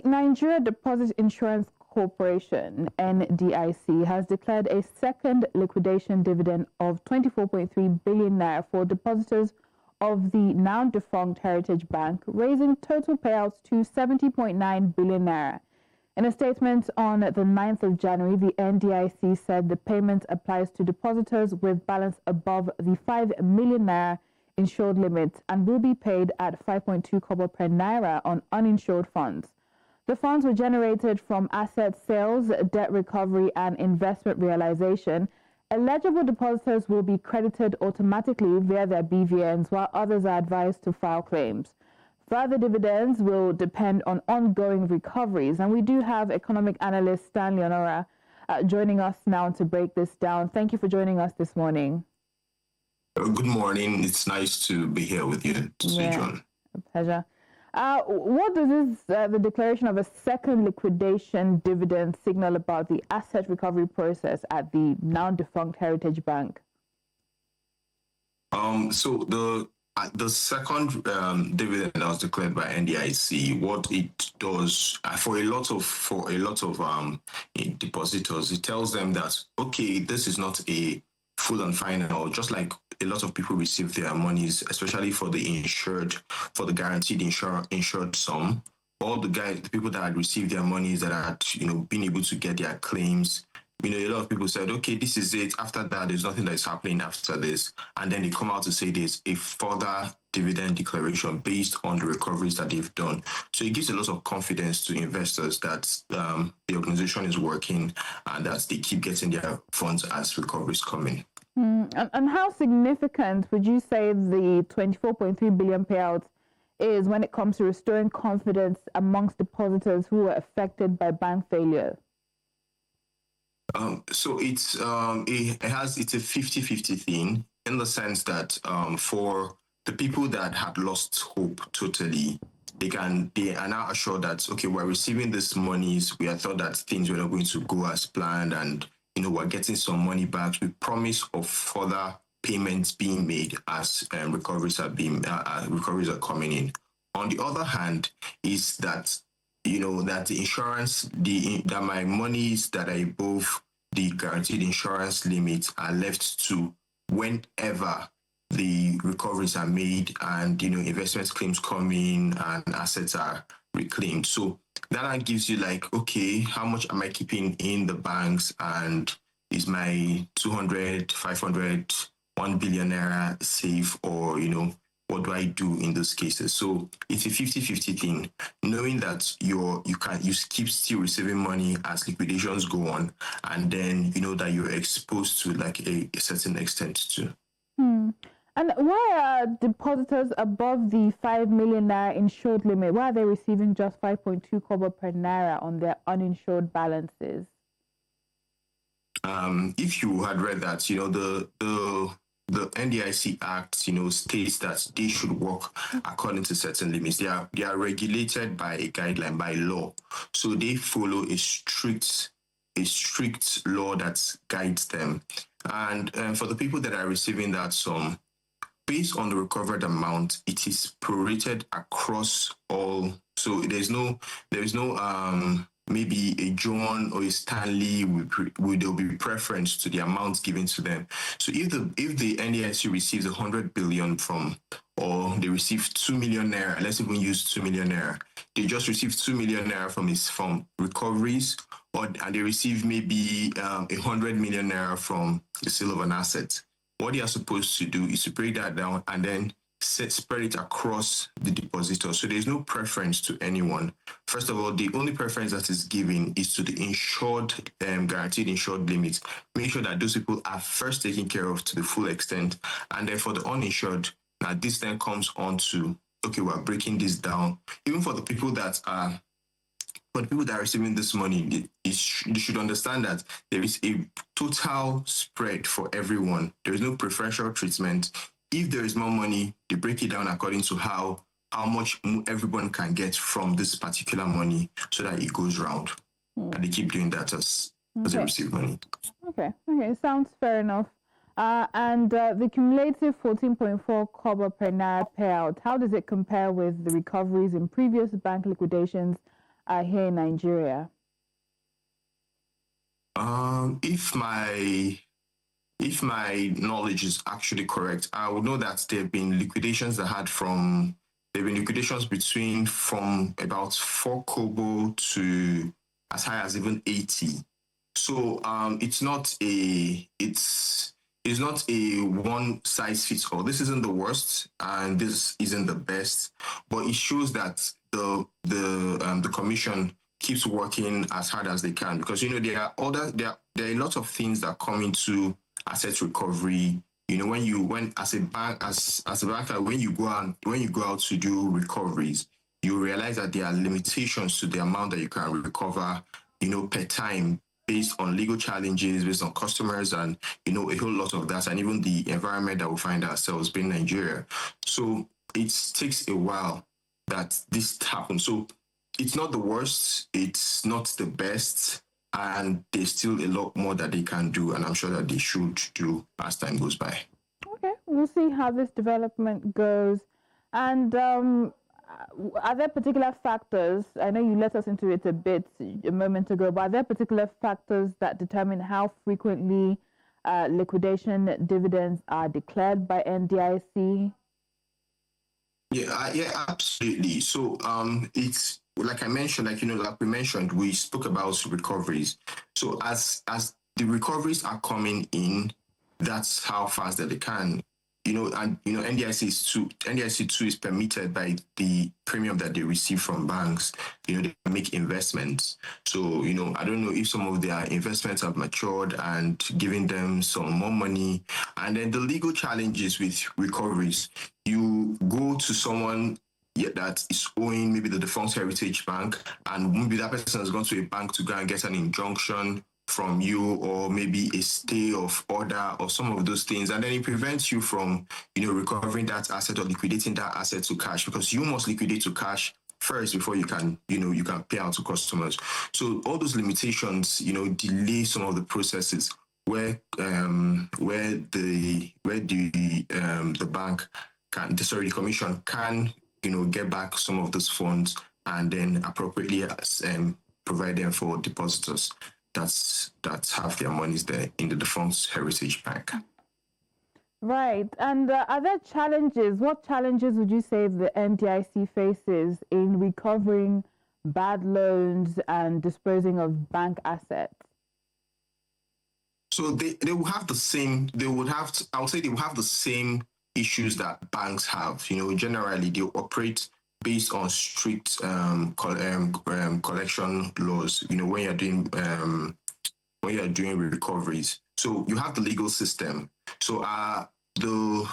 The Nigeria Deposit Insurance Corporation, NDIC, has declared a second liquidation dividend of 24.3 billion naira for depositors of the now defunct Heritage Bank, raising total payouts to 70.9 billion naira. In a statement on the 9th of January, the NDIC said the payment applies to depositors with balance above the 5 million naira insured limit and will be paid at 5.2 kobo per naira on uninsured funds. The funds were generated from asset sales, debt recovery, and investment realisation. Eligible depositors will be credited automatically via their BVNs, while others are advised to file claims. Further dividends will depend on ongoing recoveries, and we do have economic analyst Stanley Onora joining us now to break this down. Thank you for joining us this morning. Good morning. It's nice to be here with you, John. A pleasure. What does the declaration of a second liquidation dividend signal about the asset recovery process at the now defunct Heritage Bank? So the second dividend that was declared by NDIC, what it does for a lot of depositors, it tells them that okay, this is not a full and final, just like a lot of people receive their monies, especially for the insured, for the guaranteed insured sum. All the people that had received their monies, that had been able to get their claims. A lot of people said, okay, this is it. After that, there's nothing that is happening after this. And then they come out to say there's a further dividend declaration based on the recoveries that they've done. So it gives a lot of confidence to investors that the organization is working and that they keep getting their funds as recoveries come in. And how significant would you say the 24.3 billion payout is when it comes to restoring confidence amongst depositors who were affected by bank failure? So it's a 50-50 thing, in the sense that for the people that had lost hope totally, they are now assured that okay, we're receiving these monies. We had thought that things were not going to go as planned, and we're getting some money back. We promise of further payments being made as recoveries are coming in. On the other hand, is that that the insurance, that my monies that are above the guaranteed insurance limit are left to whenever the recoveries are made and investment claims come in and assets are reclaimed. So that gives you like, okay, how much am I keeping in the banks, and is my 200, 500, 1 billion naira safe, or what do I do in those cases? So it's a 50-50 thing, knowing that you keep still receiving money as liquidations go on, and then that you're exposed to like a certain extent too. And why are depositors above the 5 million naira insured limit, why are they receiving just 5.2 kobo per naira on their uninsured balances? If you had read that, the NDIC Act, states that they should work according to certain limits. They are regulated by a guideline, by law. So they follow a strict law that guides them. And for the people that are receiving that sum, based on the recovered amount, it is prorated across all. So there is no maybe a John or a Stanley will be preference to the amount given to them. So if the NDIC receives 100 billion or they receive 2 million naira, let's even use 2 million naira, they just receive 2 million naira from recoveries, and they receive maybe 100 million naira from the sale of an asset. What they are supposed to do is to break that down and then spread it across the depositor. So there's no preference to anyone. First of all, the only preference that is given is to the insured, guaranteed insured limit. Make sure that those people are first taken care of to the full extent. And then for the uninsured, now this then comes on to, okay, we're breaking this down. Even for the people that are receiving this money, they should understand that there is a total spread for everyone. There is no preferential treatment. If there is more money, they break it down according to how much everyone can get from this particular money, so that it goes round. And they keep doing that as they receive money. Okay, sounds fair enough. And the cumulative 14.4 kobo per naira payout, how does it compare with the recoveries in previous bank liquidations here in Nigeria? If my knowledge is actually correct, I would know that there have been liquidations between from about 4 kobo to as high as even 80. So it's not a one size fits all. This isn't the worst and this isn't the best, but it shows that the commission keeps working as hard as they can, because there are a lot of things that come into asset recovery. When as a banker, when you go out to do recoveries, you realize that there are limitations to the amount that you can recover, per time, based on legal challenges, based on customers, and a whole lot of that, and even the environment that we find ourselves being Nigeria. So it takes a while that this happens. So it's not the worst, it's not the best, and there's still a lot more that they can do, and I'm sure that they should do as time goes by. Okay, we'll see how this development goes. And are there particular factors? I know you let us into it a moment ago, but are there particular factors that determine how frequently liquidation dividends are declared by NDIC? Yeah, absolutely. So it's like I mentioned, like we mentioned, we spoke about recoveries. So as the recoveries are coming in, that's how fast that they can. NDIC 2 is permitted by the premium that they receive from banks. They make investments. So, I don't know if some of their investments have matured and giving them some more money. And then the legal challenges with recoveries, you go to someone that is owing maybe the defunct Heritage Bank, and maybe that person has gone to a bank to go and get an injunction from you, or maybe a stay of order or some of those things, and then it prevents you from recovering that asset or liquidating that asset to cash, because you must liquidate to cash first before you can pay out to customers. So all those limitations delay some of the processes where the bank can, the commission can get back some of those funds and then appropriately provide them for depositors that have their monies there in the defunct Heritage Bank. Right. And are there challenges? What challenges would you say the NDIC faces in recovering bad loans and disposing of bank assets? So they will have the same. I would say they will have the same issues that banks have. Generally they operate based on strict collection laws. When you're doing recoveries, so you have the legal system. So the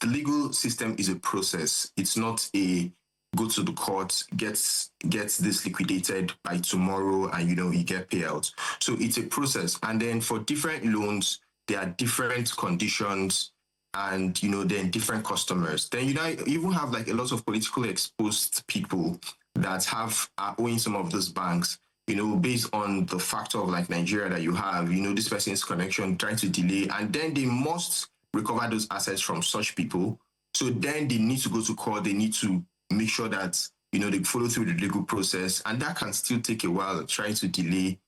legal system is a process. It's not a go to the court, gets this liquidated by tomorrow, and you get payouts. So it's a process, and then for different loans there are different conditions, and then different customers. Then you even have like a lot of politically exposed people that are owing some of those banks, based on the factor of like Nigeria that you have, this person's connection trying to delay, and then they must recover those assets from such people. So then they need to go to court, they need to make sure that they follow through the legal process, and that can still take a while, trying to delay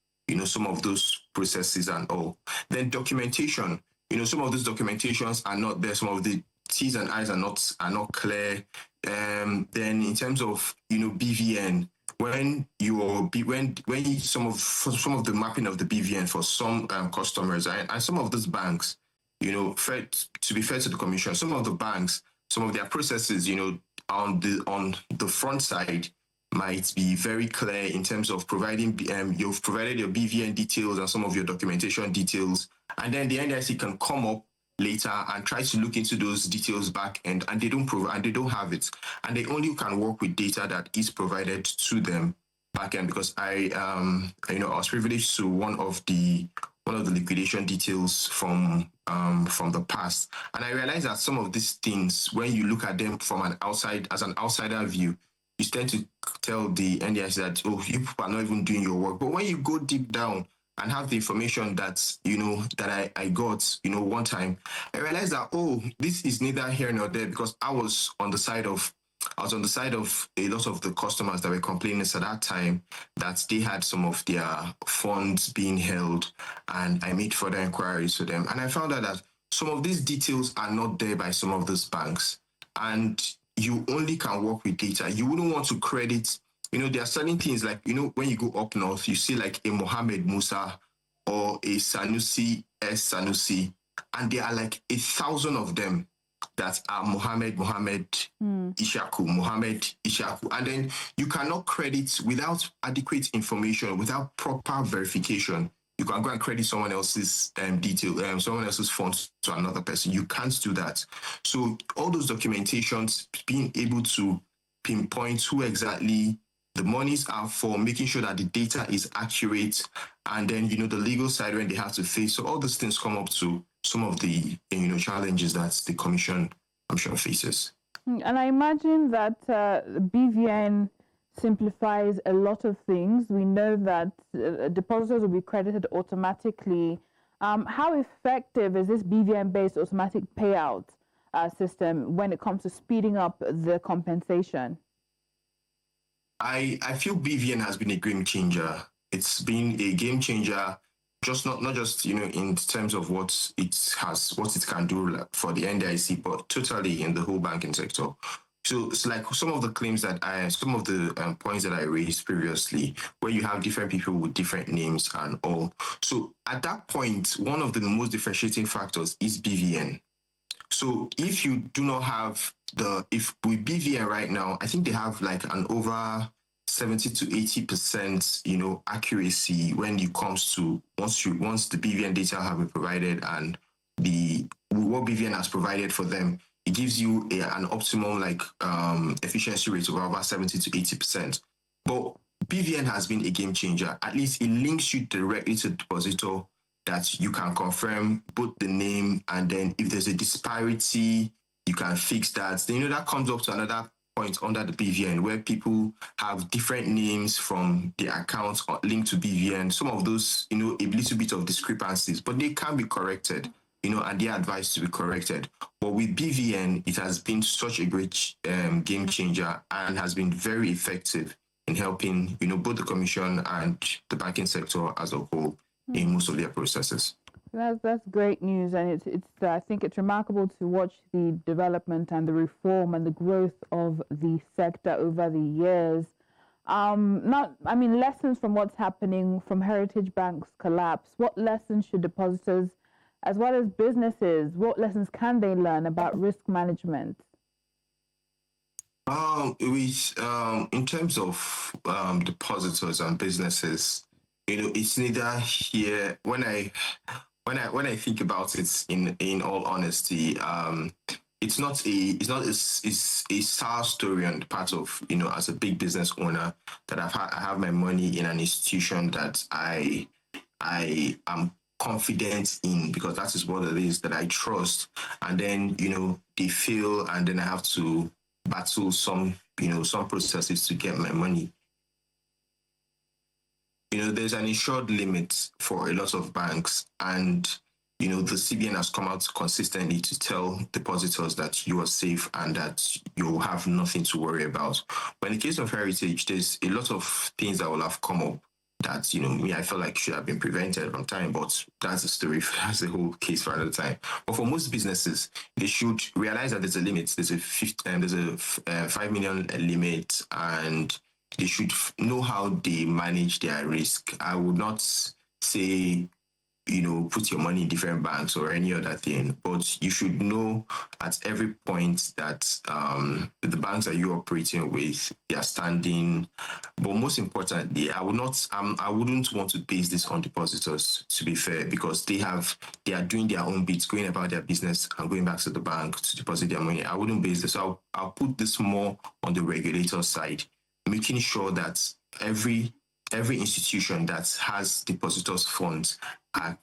some of those processes and all. Then documentation, some of those documentations are not there, some of the T's and I's are not clear. Then in terms of BVN, when some of the mapping of the BVN for some customers and some of those banks, to be fair to the commission, some of the banks, some of their processes, on the front side might be very clear in terms of providing, you've provided your BVN details and some of your documentation details, and then the NDIC can come up later and try to look into those details back end, and they don't have it, and they only can work with data that is provided to them back end. Because I was privileged to one of the liquidation details from the past, and I realized that some of these things, when you look at them from an outsider view, you tend to tell the NDIC that, oh, you people are not even doing your work. But when you go deep down and have the information that I got one time, I realized that, oh, this is neither here nor there, because I was on the side of I was on the side of a lot of the customers that were complaining at that time that they had some of their funds being held, and I made further inquiries to them. And I found out that some of these details are not there by some of these banks. And you only can work with data. You wouldn't want to credit, there are certain things like, when you go up north, you see like a Mohammed Musa or a Sanusi S. Sanusi, and there are like 1,000 of them that are Mohammed Ishaku. And then you cannot credit without adequate information, without proper verification. You can go and credit someone else's detail, someone else's funds to another person. You can't do that. So all those documentations, being able to pinpoint who exactly the monies are for, making sure that the data is accurate, and then, the legal side when they have to face. So all those things come up to some of the, challenges that the commission, I'm sure, faces. And I imagine that BVN simplifies a lot of things. We know that depositors will be credited automatically. How effective is this BVN-based automatic payout system when it comes to speeding up the compensation? I feel BVN has been a game changer. It's been a game changer, not just in terms of what it can do for the NDIC, but totally in the whole banking sector. So it's like some of the points that I raised previously, where you have different people with different names and all. So at that point, one of the most differentiating factors is BVN. So if you do not have if with BVN right now, I think they have like an over 70 to 80%, accuracy when it comes to once the BVN data have been provided and what BVN has provided for them, it gives you an optimum efficiency rate of over 70 to 80%. But BVN has been a game changer. At least it links you directly to the depositor, that you can confirm both the name, and then if there's a disparity, you can fix that. Then, that comes up to another point under the BVN where people have different names from their accounts linked to BVN. Some of those, a little bit of discrepancies, but they can be corrected, and they are advised to be corrected. But with BVN, it has been such a great game changer and has been very effective in helping, both the commission and the banking sector as a whole in most of their processes. That's great news, and it's I think it's remarkable to watch the development and the reform and the growth of the sector over the years. Lessons from what's happening from Heritage Bank's collapse. What lessons should depositors, as well as businesses, what lessons can they learn about risk management? In terms of depositors and businesses, it's neither here. When I think about it, in all honesty, it's not a sour story on the part of, as a big business owner, that I have my money in an institution that I am confident in, because that is what it is, that I trust, and then they fail, and then I have to battle some processes to get my money. There's an insured limit for a lot of banks, and the CBN has come out consistently to tell depositors that you are safe and that you have nothing to worry about. But in the case of Heritage, there's a lot of things that will have come up that I feel like should have been prevented from time, but that's a story. That's the whole case for another time. But for most businesses, they should realize that there's a limit. There's a 5 million limit, and they should know how they manage their risk. I would not say, put your money in different banks or any other thing, but you should know at every point that the banks that you're operating with, they are standing. But most importantly, I wouldn't want to base this on depositors, to be fair, because they are doing their own bits, going about their business and going back to the bank to deposit their money. I wouldn't base this. I'll put this more on the regulator side, making sure that every institution that has depositors' funds are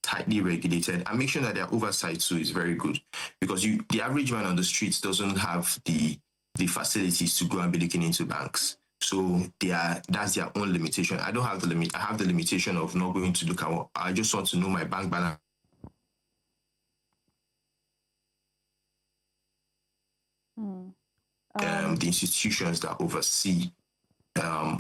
tightly regulated, and make sure that their oversight too is very good, because the average man on the streets doesn't have the facilities to go and be looking into banks. So that's their own limitation. I don't have the limit. I have the limitation of not going to look at what I just want to know my bank balance. the institutions that oversee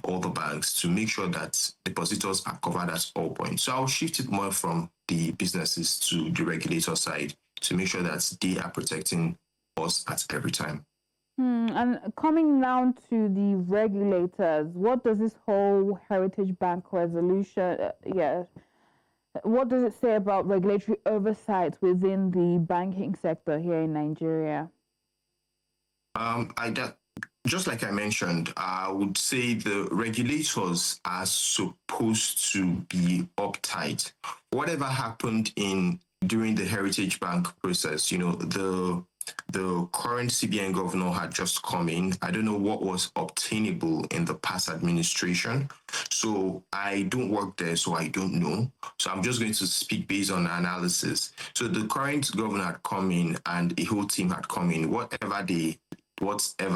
all the banks to make sure that depositors are covered at all points. So I'll shift it more from the businesses to the regulator side to make sure that they are protecting us at every time. And coming down to the regulators, what does this whole Heritage Bank resolution, what does it say about regulatory oversight within the banking sector here in Nigeria? Just like I mentioned, I would say the regulators are supposed to be uptight. Whatever happened during the Heritage Bank process, the current CBN governor had just come in. I don't know what was obtainable in the past administration. So I don't work there, so I don't know. So I'm just going to speak based on analysis. So the current governor had come in and a whole team had come in. Whatever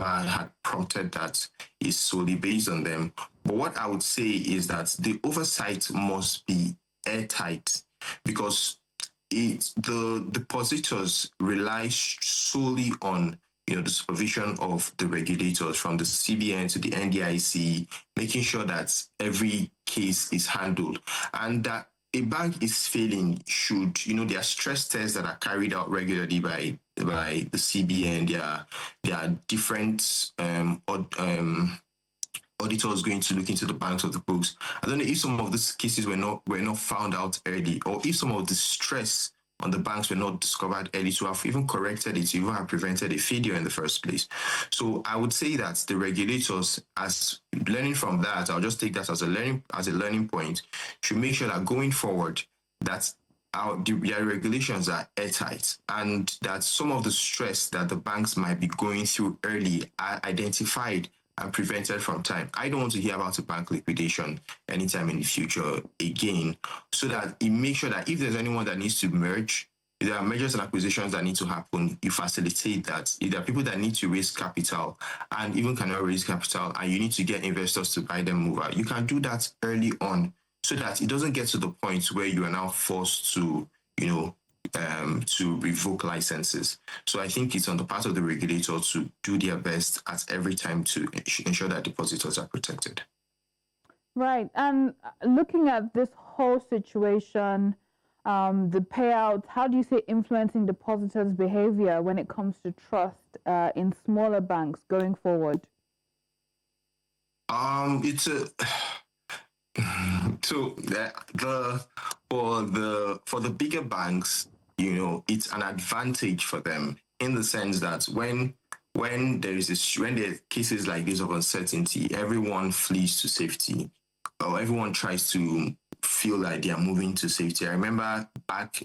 had prompted that is solely based on them. But what I would say is that the oversight must be airtight because the depositors rely solely on the supervision of the regulators from the CBN to the NDIC, making sure that every case is handled and that a bank is failing should, there are stress tests that are carried out regularly by the CBN. There are different auditors going to look into the banks of the books. I don't know if some of these cases were not found out early, or if some of the stress on the banks were not discovered early to have even corrected it, to even have prevented a failure in the first place. So I would say that the regulators, as learning from that, I'll just take that as a learning point, should make sure that going forward, that their regulations are airtight and that some of the stress that the banks might be going through early are identified and prevented from time. I don't want to hear about a bank liquidation anytime in the future again, so that it makes sure that if there's anyone that needs to merge, if there are mergers and acquisitions that need to happen, you facilitate that. If there are people that need to raise capital and even cannot raise capital and you need to get investors to buy them over, you can do that early on so that it doesn't get to the point where you are now forced to, to revoke licenses. So I think it's on the part of the regulator to do their best at every time to ensure that depositors are protected. Right. And looking at this whole situation, the payout, how do you see influencing depositors' behavior when it comes to trust in smaller banks going forward? For the bigger banks, it's an advantage for them in the sense that when there are cases like this of uncertainty, everyone flees to safety, or everyone tries to feel like they are moving to safety. I remember back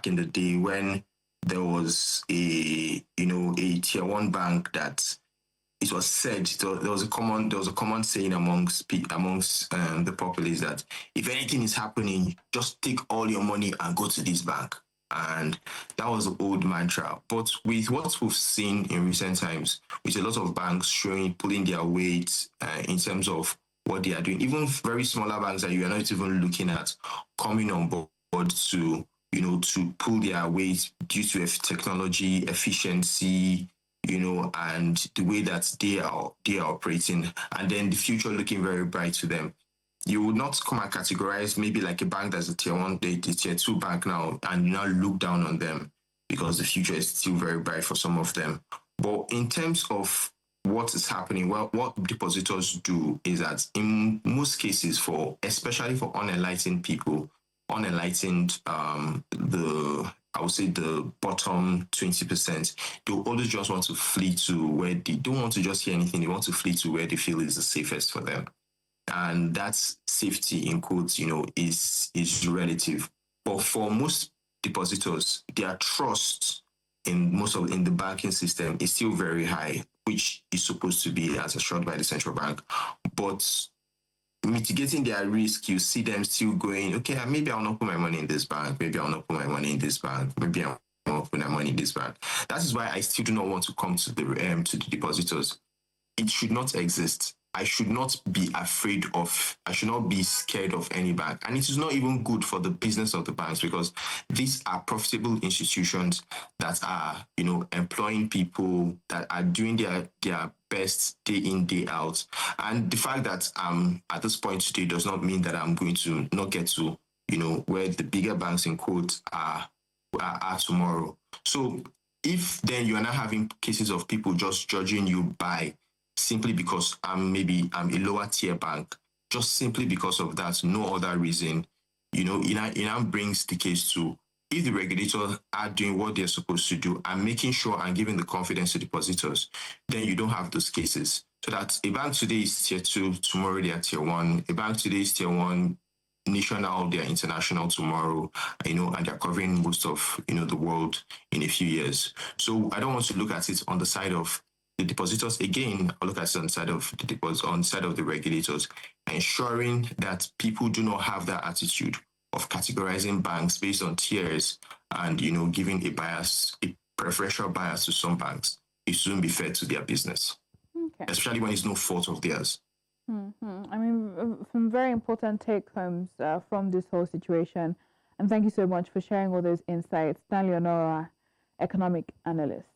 in the day when there was a tier one bank that it was said, there was a common saying amongst the populace that if anything is happening, just take all your money and go to this bank. And that was the old mantra. But with what we've seen in recent times, with a lot of banks pulling their weight in terms of what they are doing, even very smaller banks that you are not even looking at coming on board to pull their weight due to technology, efficiency, and the way that they are operating, and then the future looking very bright to them. You would not come and categorize maybe like a bank that's a tier one, the tier two bank now, and now look down on them because the future is still very bright for some of them. But in terms of what is happening, well, what depositors do is that in most cases, especially for unenlightened people, I would say the bottom 20%, they'll always just want to flee to where they don't want to just hear anything. They want to flee to where they feel is the safest for them. And that's safety in quotes, is relative. But for most depositors, their trust in the banking system is still very high, which is supposed to be as assured by the central bank. But mitigating their risk, you see them still going, okay, maybe I'll not put my money in this bank. Maybe I'll not put my money in this bank. Maybe I'll not put my money in this bank. That is why I still do not want to come to the depositors. It should not exist. I should not be I should not be scared of any bank. And it is not even good for the business of the banks, because these are profitable institutions that are, employing people, that are doing their best day in, day out. And the fact that I'm at this point today does not mean that I'm going to not get to, where the bigger banks in quotes are tomorrow. So if then you are not having cases of people just judging you by simply because maybe I'm a lower tier bank, just simply because of that, no other reason, it now brings the case to, if the regulators are doing what they're supposed to do and making sure and giving the confidence to depositors, then you don't have those cases. So that a bank today is tier 2, tomorrow they are tier 1. A bank today is tier 1, national, they're international tomorrow, and they're covering most of, the world in a few years. So I don't want to look at it on the side of the depositors. Again, I look at it on the side of the regulators, ensuring that people do not have that attitude of categorizing banks based on tiers and, giving a preferential bias to some banks. It shouldn't be fair to their business, especially when it's no fault of theirs. I mean, some very important take-homes from this whole situation. And thank you so much for sharing all those insights. Stanley Honora, economic analyst.